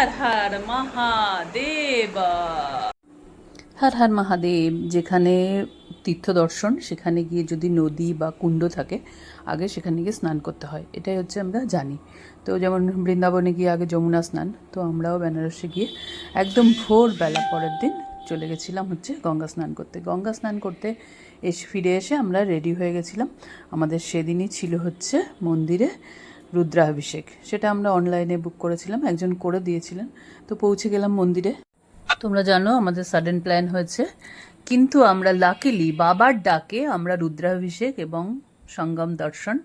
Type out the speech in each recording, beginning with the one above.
হর হর মহাদেব। হর হর মহাদেব। যেখানে তীর্থ দর্শন সেখানে গিয়ে যদি নদী বা কুণ্ড থাকে আগে সেখানে গিয়ে স্নান করতে হয়, এটাই হচ্ছে আমরা জানি। তো যেমন বৃন্দাবনে গিয়ে আগে যমুনা স্নান, তো আমরাও বেনারসে গিয়ে একদম ভোরবেলা পরের দিন চলে গেছিলাম হচ্ছে গঙ্গা স্নান করতে। গঙ্গা স্নান করতে ফিরে এসে আমরা রেডি হয়ে গেছিলাম। আমাদের সেদিনই ছিল হচ্ছে মন্দিরে রুদ্রাভিষেক, সেটা আমরা অনলাইনে বুক করেছিলাম, একজন করে দিয়েছিলেন। তো পৌঁছে গেলাম মন্দিরে। তোমরা জানো আমাদের সাডেন প্ল্যান হয়েছে, কিন্তু আমরা লাকিলি বাবার ডাকে আমরা রুদ্রাভিষেক এবং সঙ্গম দর্শন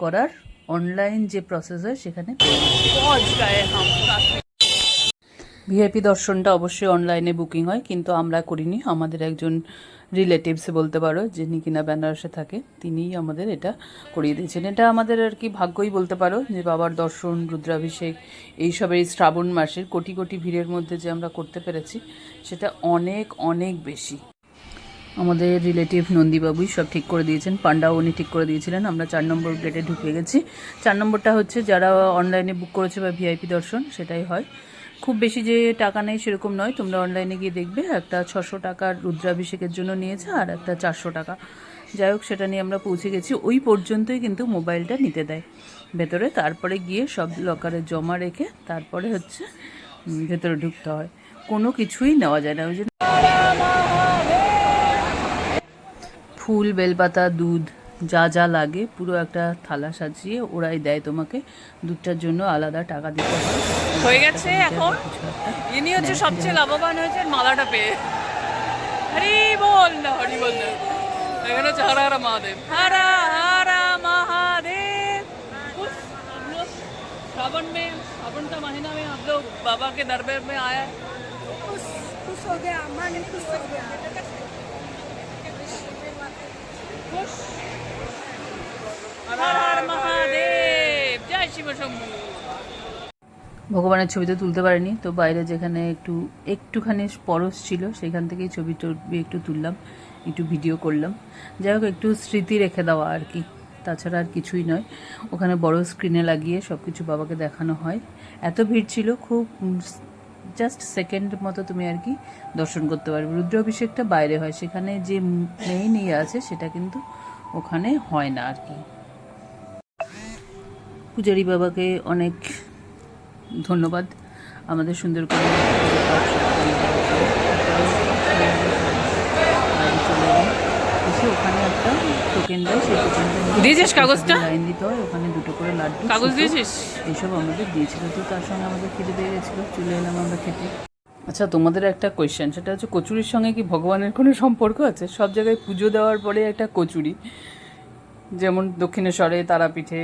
করার অনলাইন যে প্রসেস হয় সেখানে ভিআইপি দর্শনটা অবশ্যই অনলাইনে বুকিং হয়, কিন্তু আমরা করিনি। আমাদের একজন রিলেটিভস বলতে পারো, যিনি কিনা বেনারসে থাকে, তিনিই আমাদের এটা করিয়ে দিয়েছেন। এটা আমাদের আর কি ভাগ্যই বলতে পারো যে বাবার দর্শন, রুদ্রাভিষেক এইসবের এই শ্রাবণ মাসের কোটি কোটি ভিড়ের মধ্যে যে আমরা করতে পেরেছি সেটা অনেক অনেক বেশি। আমাদের রিলেটিভ নন্দীবাবুই সব ঠিক করে দিয়েছেন, পান্ডাও উনি ঠিক করে দিয়েছিলেন। আমরা 4 নম্বর গেটে ঢুকে গেছি। 4 নম্বরটা হচ্ছে যারা অনলাইনে বুক করেছে বা ভিআইপি দর্শন সেটাই হয়। খুব বেশি যে টাকা নেই সেরকম নয়, তোমরা অনলাইনে গিয়ে দেখবে একটা 600 টাকার রুদ্রাভিষেকের জন্য নিয়েছে আর একটা 400 টাকা। যাই হোক, সেটা নিয়ে আমরা পৌঁছে গেছি। ওই পর্যন্তই কিন্তু মোবাইলটা নিতে দেয় ভেতরে, তারপরে গিয়ে সব লকারে জমা রেখে তারপরে হচ্ছে ভেতরে ঢুকতে হয়, কোনো কিছুই নেওয়া যায় না। ওই জন্য ফুল, বেলপাতা, দুধ যা যা লাগে পুরো একটা থালা সাজিয়ে ওরাই দেয় তোমাকে। দুধটার জন্য আলাদা টাকা দিতে হয়। হয়ে গেছে এখন। ইনি হচ্ছে সবচেয়ে লাভবান হয়েছেন মালাটা পেয়ে। হরি বল না, হরি বল না। এখানে হচ্ছে হর হর মহাদেব, হর হর महादेव। हम लोग सावन का महीना में हम लोग बाबा के दरबार में आया, खुश हो गया, मन खुश हो गया। हर हर महादेव, जय शिव शंभू। ভগবানের ছবি তো তুলতে পারিনি, তো বাইরে যেখানে একটুখানি পরশ ছিল সেখান থেকেই ছবি টবি একটু তুললাম, একটু ভিডিও করলাম। যাই হোক, একটু স্মৃতি রেখে দেওয়া আর কি, তাছাড়া আর কিছুই নয়। ওখানে বড় স্ক্রিনে লাগিয়ে সব কিছু বাবাকে দেখানো হয়। এত ভিড় ছিল, খুব জাস্ট সেকেন্ড মতো তুমি আর কি দর্শন করতে পারবে। রুদ্রাভিষেকটা বাইরে হয়, সেখানে যে মেইন ইয়ে আছে সেটা কিন্তু ওখানে হয় না আর কি। পূজারি বাবাকে অনেক ধন্যবাদ আমাদের সুন্দর করে ওখানে একটা টোকেন দেয়, সেই টোকেনটা দিয়েছিস কাগজটা? লাইন দিতে হয়, ওখানে 2টো করে লাড্ডু কাগজ দিয়েছিস? এইসব আমাদের দিয়েছিল। তো তার সঙ্গে আমাদের খিদে পেয়ে গেছিলো, চলে এলাম আমরা খেতে। আচ্ছা, তোমাদের একটা কোয়েশ্চেন, সেটা হচ্ছে কচুরির সঙ্গে কি ভগবানের কোনো সম্পর্ক আছে? সব জায়গায় পুজো দেওয়ার পরে একটা কচুরি, যেমন দক্ষিণেশ্বরে, তারাপীঠে,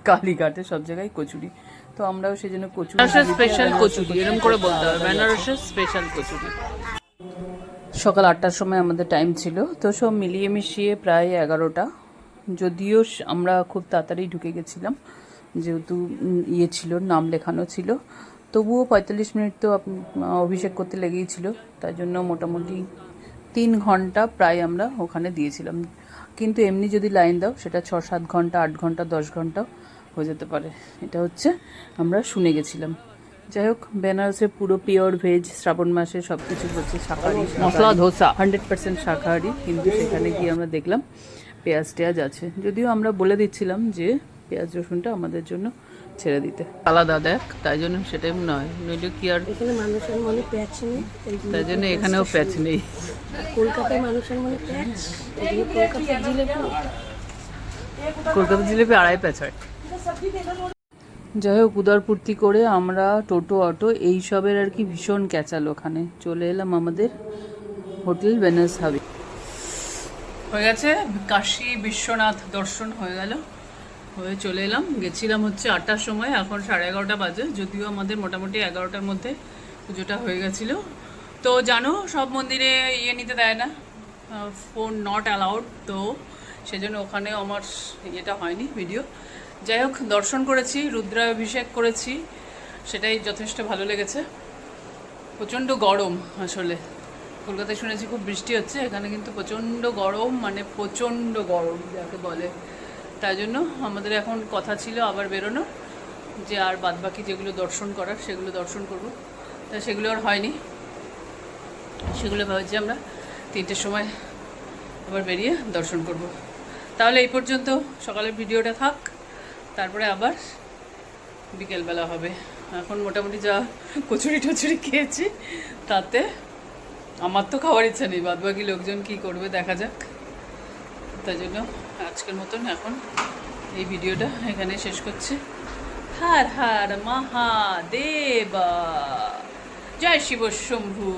কালীঘাটে সব জায়গায় কচুরি, তো আমরাও সেই জন্য কচুরি স্পেশাল কচুরি এরকম করে বলতে হবে, বেনারসের স্পেশাল কচুরি। সকাল 8টার সময় আমাদের টাইম ছিল, তো সব মিলিয়ে মিশিয়ে প্রায় 11টা। যদিও আমরা খুব তাড়াতাড়ি ঢুকে গেছিলাম, যেহেতু ইয়ে ছিল, নাম লেখানো ছিল, তবুও 45 মিনিট তো অভিষেক করতে লেগেই ছিল। তাই জন্য মোটামুটি 3 ঘন্টা প্রায় আমরা ওখানে দিয়েছিলাম। কিন্তু এমনি যদি লাইন দাও সেটা 6-7 ঘন্টা, 8 ঘন্টা, 10 ঘন্টাও হয়ে যেতে পারে। এটা হচ্ছে আমরা শুনে গেছিলাম। যাই হোক, বেনারসে পুরো পিওর ভেজ, শ্রাবণ মাসে সব কিছু হচ্ছে শাকাহারি, মশলা ধোসা 100% শাকাহারি, কিন্তু সেখানে গিয়ে আমরা দেখলাম পেঁয়াজ টেয়াজ আছে। যদিও আমরা বলে দিচ্ছিলাম যে পেঁয়াজ রসুনটা আমাদের জন্য ছেড়ে দিতে। আলাদা দেখ, তাই জন্য সেটাই নয়, নইলে কি আর এখানে মানুষের মনে প্যাচ নেই, তাই জন্য এখানেও প্যাচ নেই। কলকাতায় মানুষের মনে প্যাচ, কলকাতার জিলেপি, কলকাতা জিলেপি 2.5 প্যাচ হয়। যাই হোক, উদরপূর্তি করে আমরা টোটো, অটো এইসবের আর কি ভীষণ ক্যাচাল। ওখানে চলে এলাম আমাদের হোটেল বেনারস হাভি। হয়ে গেছে, কাশী বিশ্বনাথ দর্শন হয়ে গেল, হয়ে চলে এলাম। গেছিলাম হচ্ছে 8টার সময়, এখন 11:30 বাজে। যদিও আমাদের মোটামুটি 11টার মধ্যে পুজোটা হয়ে গেছিলো। তো জানো, সব মন্দিরে ইয়ে নিতে দেয় না, ফোন নট অ্যালাউড, তো সেজন্য ওখানেও আমার ইয়েটা হয়নি ভিডিও। যাই হোক, দর্শন করেছি, রুদ্রাভিষেক করেছি, সেটাই যথেষ্ট ভালো লেগেছে। প্রচণ্ড গরম আসলে, কলকাতায় শুনেছি খুব বৃষ্টি হচ্ছে, এখানে কিন্তু প্রচণ্ড গরম, মানে প্রচণ্ড গরম যাকে বলে। তাই জন্য আমাদের এখন কথা ছিল আবার বেরোনো, যে আর বাদবাকি যেগুলো দর্শন করার সেগুলো দর্শন করব, তা সেগুলো আর হয়নি। সেগুলো ভাবছি আমরা 3টের সময় আবার বেরিয়ে দর্শন করব। তাহলে এই পর্যন্ত সকালের ভিডিওটা থাক, তারপরে আবার বিকেলবেলা হবে। এখন মোটামুটি যা কচুরি টচুরি খেয়েছি তাতে আমার তো খাওয়ার ইচ্ছা নেই, বাদবাকি লোকজন কি করবে দেখা যাক। তাই জন্য আজকের মতন এখন এই ভিডিওটা এখানে শেষ করছি। হর হর মহাদেবা, জয় শিব শম্ভু।